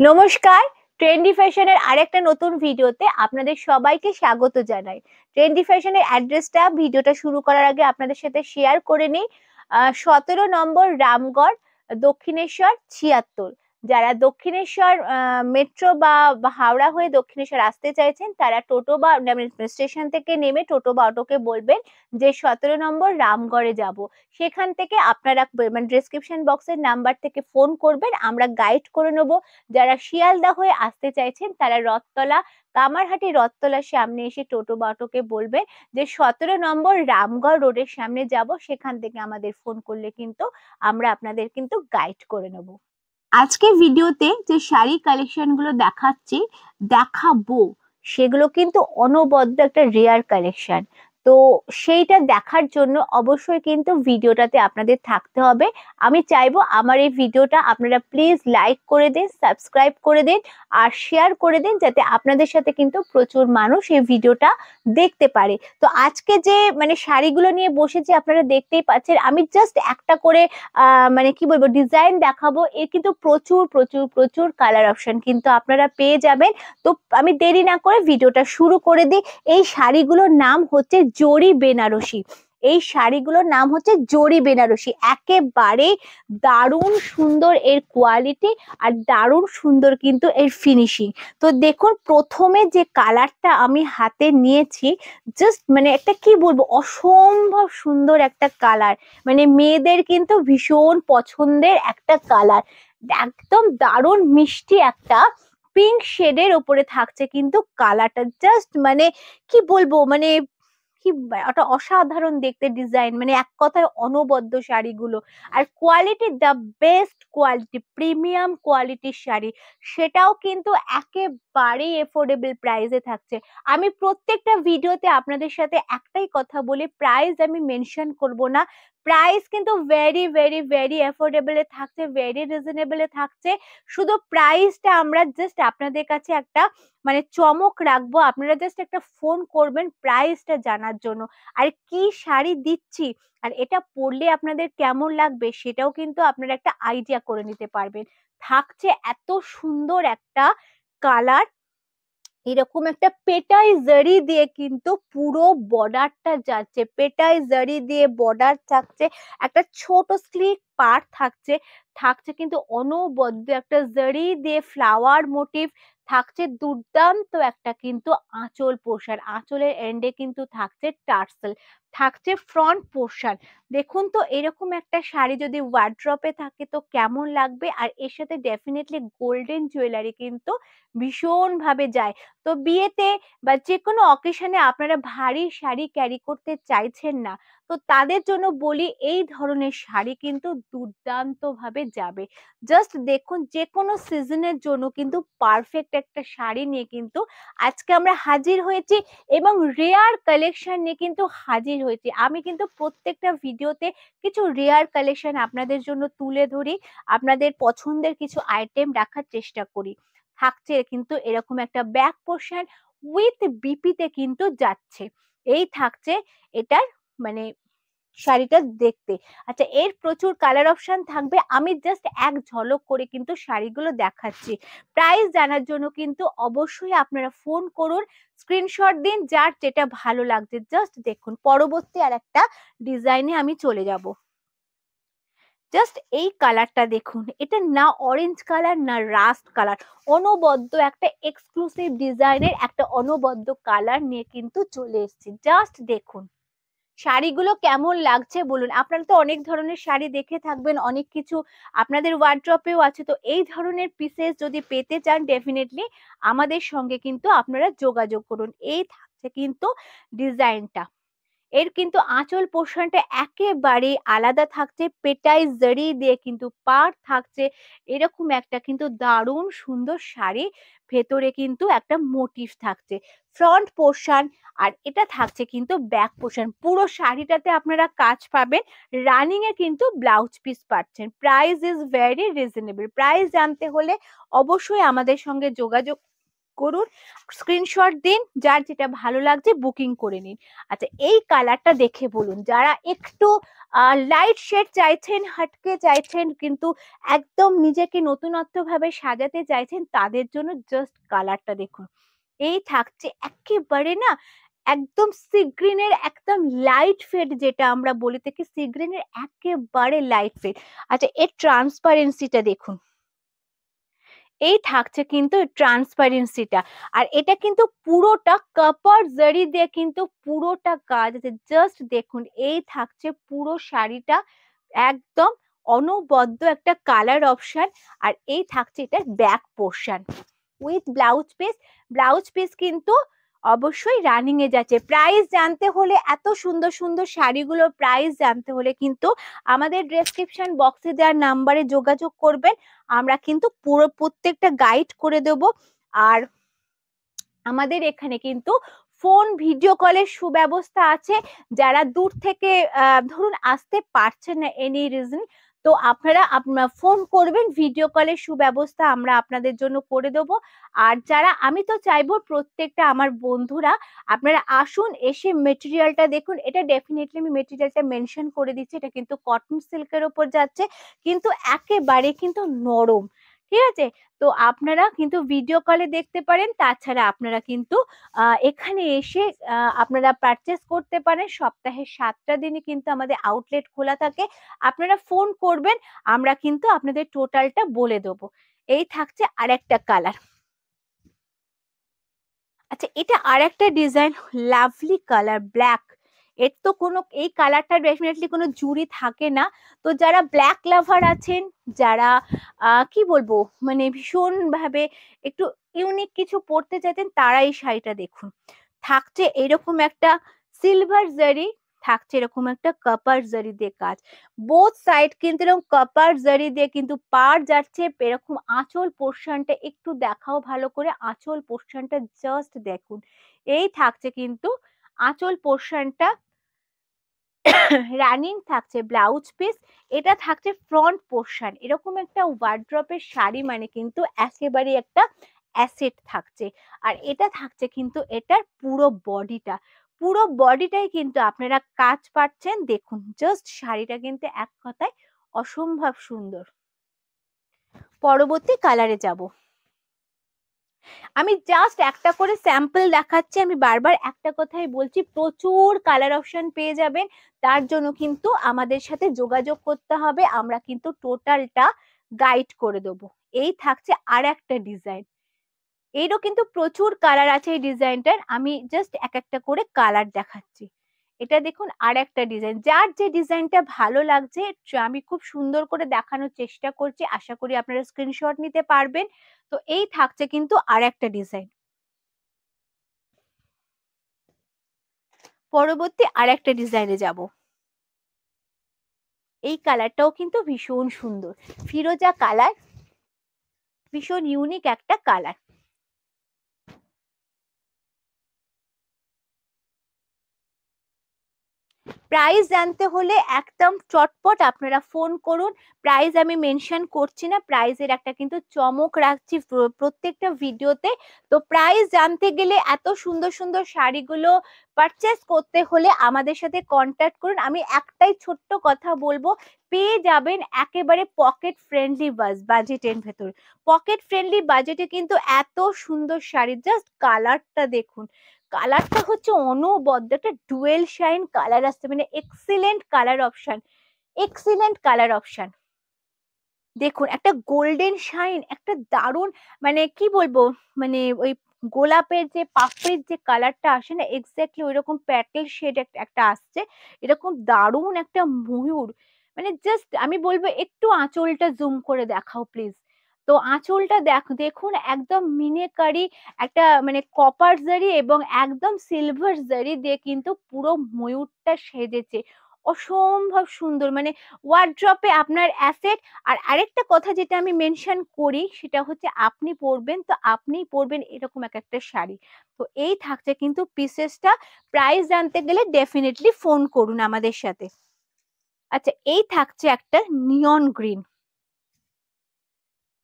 নমস্কার। ট্রেন্ডি ফ্যাশনের আরেকটা নতুন ভিডিওতে আপনাদের সবাইকে স্বাগত জানাই। ট্রেন্ডি ফ্যাশনের অ্যাড্রেসটা ভিডিওটা শুরু করার আগে আপনাদের সাথে শেয়ার করে নিই। 17 নম্বর রামগড়, দক্ষিণেশ্বর 76। যারা দক্ষিণেশ্বর মেট্রো বা হাওড়া হয়ে দক্ষিণেশ্বর আসতে চাইছেন তারা টোটো বা স্টেশন থেকে নেমে টোটো বা অটোকে বলবেন যে 17 নম্বর রামগড়ে যাব। সেখান থেকে আপনারা মানে ডেসক্রিপশন বক্সের নাম্বার থেকে ফোন করবেন, আমরা গাইড করে নেবো। যারা শিয়ালদা হয়ে আসতে চাইছেন তারা রথতলা, কামারহাটি রথতলার সামনে এসে টোটো বা অটোকে বলবেন যে 17 নম্বর রামগড় রোডের সামনে যাব। সেখান থেকে আমাদের ফোন করলে কিন্তু আমরা আপনাদের কিন্তু গাইড করে নেব। আজকে ভিডিওতে যে শাড়ি কালেকশন গুলো দেখাবো সেগুলো কিন্তু অনবদ্য একটা রেয়ার কালেকশন। তো সেইটা দেখার জন্য অবশ্যই কিন্তু ভিডিওটাতে আপনাদের থাকতে হবে। আমি চাইবো আমার এই ভিডিওটা আপনারা প্লিজ লাইক করে দিন, সাবস্ক্রাইব করে দিন আর শেয়ার করে দিন, যাতে আপনাদের সাথে কিন্তু প্রচুর মানুষ এই ভিডিওটা দেখতে পারে। তো আজকে যে মানে শাড়িগুলো নিয়ে বসেছি আপনারা দেখতেই পাচ্ছেন, আমি জাস্ট একটা করে মানে কি বলবো ডিজাইন দেখাবো। এর কিন্তু প্রচুর প্রচুর প্রচুর কালার অপশন কিন্তু আপনারা পেয়ে যাবেন। তো আমি দেরি না করে ভিডিওটা শুরু করে দিই। এই শাড়িগুলোর নাম হচ্ছে জরি বেনারসি। এই শাড়িগুলোর নাম হচ্ছে জরি বেনারসি। একেবারে দারুণ সুন্দর এর কোয়ালিটি আর দারুণ সুন্দর কিন্তু এর ফিনিশিং। তো দেখুন, প্রথমে যে কালারটা আমি হাতে নিয়েছি, জাস্ট মানে একটা কি বলবো অসম্ভব সুন্দর একটা কালার। মানে মেয়েদের কিন্তু ভীষণ পছন্দের একটা কালার। একদম দারুণ মিষ্টি একটা পিঙ্ক শেডের ওপরে থাকছে কিন্তু কালারটা। জাস্ট মানে কি বলবো মানে কি একটা অসাধারণ দেখতে ডিজাইন, মানে এক কথায় অনবদ্য শাড়িগুলো। আর quality the best quality, premium কোয়ালিটির শাড়ি, সেটাও কিন্তু একেবারেই এফোর্ডেবল প্রাইসে থাকছে। আমি প্রত্যেকটা ভিডিওতে আপনাদের সাথে একটাই কথা বলি, প্রাইস আমি মেনশন করব না। প্রাইস কিন্তু ভেরি ভেরি ভেরি এফোর্ডেবলে থাকছে, ভেরি রিজনেবলে থাকছে। শুধু প্রাইসটা আমরা জাস্ট আপনাদের কাছে একটা মানে চমক রাখবো। আপনারা জাস্ট একটা ফোন করবেন প্রাইসটা জানার জন্য। আর কি শাড়ি দিচ্ছি আর এটা পরলে আপনাদের কেমন লাগবে সেটাও কিন্তু আপনারা একটা আইডিয়া করে নিতে পারবেন। থাকছে এত সুন্দর একটা কালার, এরকম একটা পেটাই জারি দিয়ে কিন্তু পুরো বর্ডারটা যাচ্ছে, পেটাই জারি দিয়ে বর্ডার থাকছে, একটা ছোট স্লিক পাড় থাকছে, থাকছে কিন্তু অনবদ্য একটা জারি দিয়ে ফ্লাওয়ার মোটিভ থাকছে, দুর্দান্ত একটা কিন্তু আঁচল পোর্শন, আঁচলের এন্ডে কিন্তু থাকছে টার্সেল, থাকছে ফ্রন্ট পোর্শন। দেখুন তো এরকম একটা শাড়ি যদি ওয়ার্ড্রপে থাকে তো কেমন লাগবে। আর এর সাথে ডেফিনেটলি গোল্ডেন জুয়েলারি কিন্তু ভীষণ ভাবে যায়। তো বিয়েতে বা যে কোনো অকেশনে আপনারা ভারী শাড়ি ক্যারি করতে চাইছেন না, তো তাদের জন্য বলি এই ধরনের শাড়ি কিন্তু দুর্দান্ত ভাবে যাবে। জাস্ট দেখুন, যে কোনো সিজনের জন্য কিন্তু পারফেক্ট একটা শাড়ি নিয়ে কিন্তু আজকে আমরা হাজির হয়েছি এবং রেয়ার কালেকশন নিয়ে কিন্তু হাজির হয়েছি। আমি কিন্তু প্রত্যেকটা ভিডিওতে কিছু রেয়ার কালেকশন আপনাদের জন্য তুলে ধরি, আপনাদের পছন্দের কিছু আইটেম রাখার চেষ্টা করি। থাকছে কিন্তু এরকম একটা ব্যাক পোর্শন উইথ বিপিতে কিন্তু যাচ্ছে, এই থাকছে এটার মানে শাড়িটা দেখতে। আচ্ছা, এর প্রচুর কালার অপশন থাকবে, আমি জাস্ট এক ঝলক করে কিন্তু শাড়িগুলো দেখাচ্ছি। প্রাইস জানার জন্য কিন্তু অবশ্যই আপনারা ফোন করুন, স্ক্রিনশট দিন যার যেটা ভালো লাগছে। জাস্ট দেখুন, পরবর্তী আর একটা ডিজাইনে আমি চলে যাব। জাস্ট এই কালারটা দেখুন, এটা না অরেঞ্জ কালার না রাস্ট কালার, অনবদ্য একটা এক্সক্লুসিভ ডিজাইনের একটা অনবদ্য কালার নিয়ে কিন্তু চলে এসেছি। জাস্ট দেখুন শাড়িগুলো কেমন লাগছে বলুন। আপনারা তো অনেক ধরনের শাড়ি দেখে থাকবেন, অনেক কিছু আপনাদের ওয়ার্ড্রপেও আছে। তো এই ধরনের পিসেস যদি পেতে চান ডেফিনেটলি আমাদের সঙ্গে কিন্তু আপনারা যোগাযোগ করুন। এই থাকছে কিন্তু ডিজাইনটা, এর কিন্তু আঁচল পোর্শনটা একেবারে আলাদা থাকছে, পেটাই জারি দিয়ে কিন্তু পাড় থাকছে, এরকম একটা কিন্তু দারুণ সুন্দর শাড়ি। ভেতরে কিন্তু একটা মোটিভ থাকছে ফ্রন্ট পোর্শন, আর এটা থাকছে কিন্তু ব্যাক পোর্শন। পুরো শাড়িটাতে আপনারা কাজ পাবেন, রানিং এ কিন্তু ব্লাউজ পিস পাচ্ছেন। Price is very reasonable. Price জানতে হলে অবশ্যই আমাদের সঙ্গে যোগাযোগ করুন, স্ক্রিনশট দিন, যার যেটা ভালো লাগছে বুকিং করে নিন। আচ্ছা, এই কালারটা দেখে বলুন, যারা একটু লাইট শেড চাইছেন, হাটকে চাইছেন, কিন্তু একদম নিজেকে নতুনত্ব ভাবে সাজাতে চাইছেন, তাদের জন্য জাস্ট কালারটা দেখুন। এই থাকছে একেবারে না একদম সি গ্রিনের একদম লাইট ফেড, যেটা আমরা বলে থাকি সি গ্রিনের একেবারে লাইট ফেড। আচ্ছা, এর ট্রান্সপারেন্সিটা দেখুন, এই থাকছে কিন্তু ট্রান্সপারেন্সিটা। আর এটা কিন্তু পুরোটা কপার জারি দিয়ে কিন্তু পুরোটা কাজ আছে, জাস্ট দেখুন। এই থাকছে পুরো শাড়িটা একদম অনবদ্য একটা কালার অপশন। আর এই থাকছে এটার back portion with blouse piece. Blouse piece কিন্তু অবশ্যই রানিং এ যাচ্ছে। প্রাইস জানতে হলে, এত সুন্দর সুন্দর শাড়িগুলোর প্রাইস জানতে হলে কিন্তু আমাদের ডেসক্রিপশন বক্সে দেওয়ার নাম্বারে যোগাযোগ করবেন। আমরা কিন্তু পুরো প্রত্যেকটা গাইড করে দেব। আর আমাদের এখানে কিন্তু ফোন ভিডিও কলের সুব্যবস্থা আছে। যারা দূর থেকে ধরুন আসতে পারছেন না এনি রিজন, তো আপনারা ফোন করবেন, ভিডিও কলের সুব্যবস্থা আমরা আপনাদের জন্য করে দেবো। আর যারা, আমি তো চাইবো প্রত্যেকটা আমার বন্ধুরা আপনারা আসুন, এসে মেটেরিয়ালটা দেখুন। এটা ডেফিনেটলি আমি মেটেরিয়ালটা মেনশন করে দিচ্ছি, এটা কিন্তু কটন সিল্কের ওপর যাচ্ছে, কিন্তু একেবারে কিন্তু নরম, ঠিক আছে? তো আপনারা কিন্তু ভিডিও কলে দেখতে পারেন, তাছাড়া আপনারা কিন্তু এখানে এসে আপনারা পারচেস করতে পারেন। সপ্তাহে 7টা দিনই কিন্তু আমাদের আউটলেট খোলা থাকে। আপনারা ফোন করবেন, আমরা কিন্তু আপনাদের টোটালটা বলে দেবো। এই থাকছে আরেকটা কালার। আচ্ছা, এটা আরেকটা ডিজাইন, লাভলি কালার ব্ল্যাক। এর তো কোনো, এই কালারটা ডেফিনেটলি কোনো জুড়ি থাকে না। তো যারা ব্ল্যাক লাভার আছেন, যারা কি বলবো, মানে ভীষণ ভাবে একটু ইউনিক কিছু পড়তে চাইছেন, তারা এই শাড়িটা দেখুন। থাকছে এরকম একটা সিলভার জারি, থাকছে এরকম একটা কপার জারি দিয়ে কাজ। বোথ সাইড কিন্তু এরকম কপার জারি দিয়ে কিন্তু পার যাচ্ছে। এরকম আঁচল পোর্শনটা একটু দেখাও ভালো করে, আঁচল পোর্শনটা জাস্ট দেখুন। এই থাকছে কিন্তু আঁচল পোর্শনটা, রানিং থাকছে ব্লাউজ পিস। এটা থাকছে ফ্রন্ট পোর্শন। এরকম একটা ওয়ার্ড্রপের শাড়ি মানে কিন্তু একেবারে একটা অ্যাসেট থাকছে। আর এটা থাকছে কিন্তু এটার পুরো বডিটা, পুরো বডিটাই কিন্তু আপনারা কাজ পাচ্ছেন। দেখুন জাস্ট শাড়িটা কিন্তু এক কথায় অসম্ভব সুন্দর। পরবর্তী কালারে যাব। আমি জাস্ট একটা করে স্যাম্পল দেখাচ্ছি। আমি বারবার একটা কথাই বলছি, প্রচুর কালার অপশন পেয়ে যাবেন। তার জন্য কিন্তু আমাদের সাথে যোগাযোগ করতে হবে, আমরা কিন্তু টোটালটা গাইড করে দেবো। এই থাকছে আর একটা ডিজাইন, এরও কিন্তু প্রচুর কালার আছে এই ডিজাইনটার। আমি জাস্ট এক একটা করে কালার দেখাচ্ছি। এটা দেখুন আর একটা ডিজাইন, যার যে ডিজাইনটা ভালো লাগছে আমি খুব সুন্দর করে দেখানোর চেষ্টা করছি, আশা করি আপনারা স্ক্রিনশট নিতে পারবেন। তো এই থাকছে কিন্তু আর একটা ডিজাইন। পরবর্তী আর একটা ডিজাইনে যাব। এই কালারটাও কিন্তু ভীষণ সুন্দর, ফিরোজা কালার, ভীষণ ইউনিক একটা কালার। প্রাইস জানতে হলে একদম চটপট আপনারা ফোন করুন। প্রাইস আমি মেনশন করছি না, প্রাইসের একটা কিন্তু চমক রাখছি প্রত্যেকটা ভিডিওতে। তো প্রাইস জানতে গেলে, এত সুন্দর সুন্দর শাড়িগুলো পারচেস করতে হলে আমাদের সাথে কন্ট্যাক্ট করুন। আমি একটাই ছোট্ট কথা বলবো, পেয়ে যাবেন একেবারে পকেট ফ্রেন্ডলি বাজেটের ভেতর। পকেট ফ্রেন্ডলি বাজেটে কিন্তু এত সুন্দর শাড়ি, জাস্ট কালারটা দেখুন। কালারটা হচ্ছে অনবদ্য একটা ডুয়েল শাইন কালার আসছে, মানে excellent colour option, excellent colour option. দেখুন একটা গোল্ডেন শাইন, একটা দারুণ, মানে কি বলবো, মানে ওই গোলাপের যে পাপড়ির যে কালারটা আসে না, এক্স্যাক্টলি ওই রকম প্যাটেল শেড একটা আসছে। এরকম দারুণ একটা ময়ূর, মানে জাস্ট আমি বলবো একটু আঁচলটা জুম করে দেখাও প্লিজ। তো আঁচলটা দেখুন একদম মিনেকারি একটা, মানে কপার জারি এবং একদম সিলভার জারি দিয়ে কিন্তু পুরো ময়ূরটা সেজেছে, অসম্ভব সুন্দর, মানে ওয়ার্ড্রপে আপনার অ্যাসেট। আর আরেকটা কথা যেটা আমি মেনশন করি, সেটা হচ্ছে আপনি পরবেন তো আপনিই পরবেন এরকম এক একটা শাড়ি। তো এই থাকছে কিন্তু পিসেসটা। প্রাইস জানতে গেলে ডেফিনেটলি ফোন করুন আমাদের সাথে। আচ্ছা, এই থাকছে একটা নিয়ন গ্রিন,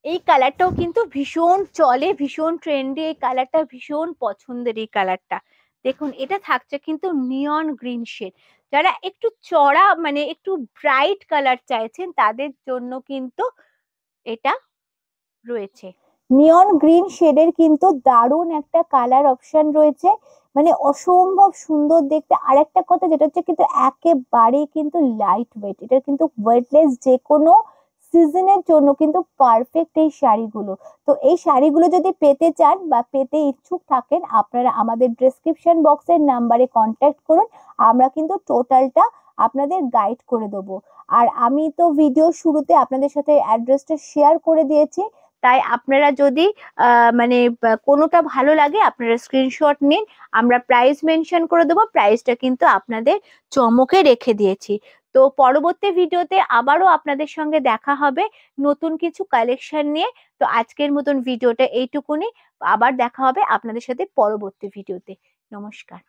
এই কালারটাও কিন্তু ভীষণ চলে, ভীষণ ট্রেন্ডি, এই কালারটা ভীষণ পছন্দের। এই কালারটা দেখুন, এটা থাকছে কিন্তু নিয়ন গ্রিন শেড। যারা একটু চড়া মানে একটু ব্রাইট কালার চাইছেন তাদের জন্য কিন্তু এটা রয়েছে। নিয়ন গ্রিন শেডের কিন্তু দারুণ একটা কালার অপশন রয়েছে, মানে অসম্ভব সুন্দর দেখতে। আর একটা কথা যেটা হচ্ছে কিন্তু একেবারে কিন্তু লাইট ওয়েট, এটা কিন্তু ওয়েটলেস, যে কোনো সিজনের জন্য কিন্তু পারফেক্ট এই শাড়িগুলো। তো এই শাড়িগুলো যদি পেতে চান বা পেতে ইচ্ছুক থাকেন, আপনারা আমাদের ডেসক্রিপশন বক্সের নাম্বারে কন্ট্যাক্ট করুন, আমরা কিন্তু টোটালটা আপনাদের গাইড করে দেবো। আর আমি তো ভিডিও শুরুতে আপনাদের সাথে অ্যাড্রেসটা শেয়ার করে দিয়েছি, তাই আপনারা যদি মানে কোনোটা ভালো লাগে আপনারা স্ক্রিনশট নিন, আমরা প্রাইস মেনশন করে দেবো, প্রাইসটা কিন্তু আপনাদের চমকে রেখে দিয়েছি। তো পরবর্তী ভিডিওতে আবারও আপনাদের সঙ্গে দেখা হবে নতুন কিছু কালেকশন নিয়ে। তো আজকের মতন ভিডিওটা এইটুকুনি, আবার দেখা হবে আপনাদের সাথে পরবর্তী ভিডিওতে। নমস্কার।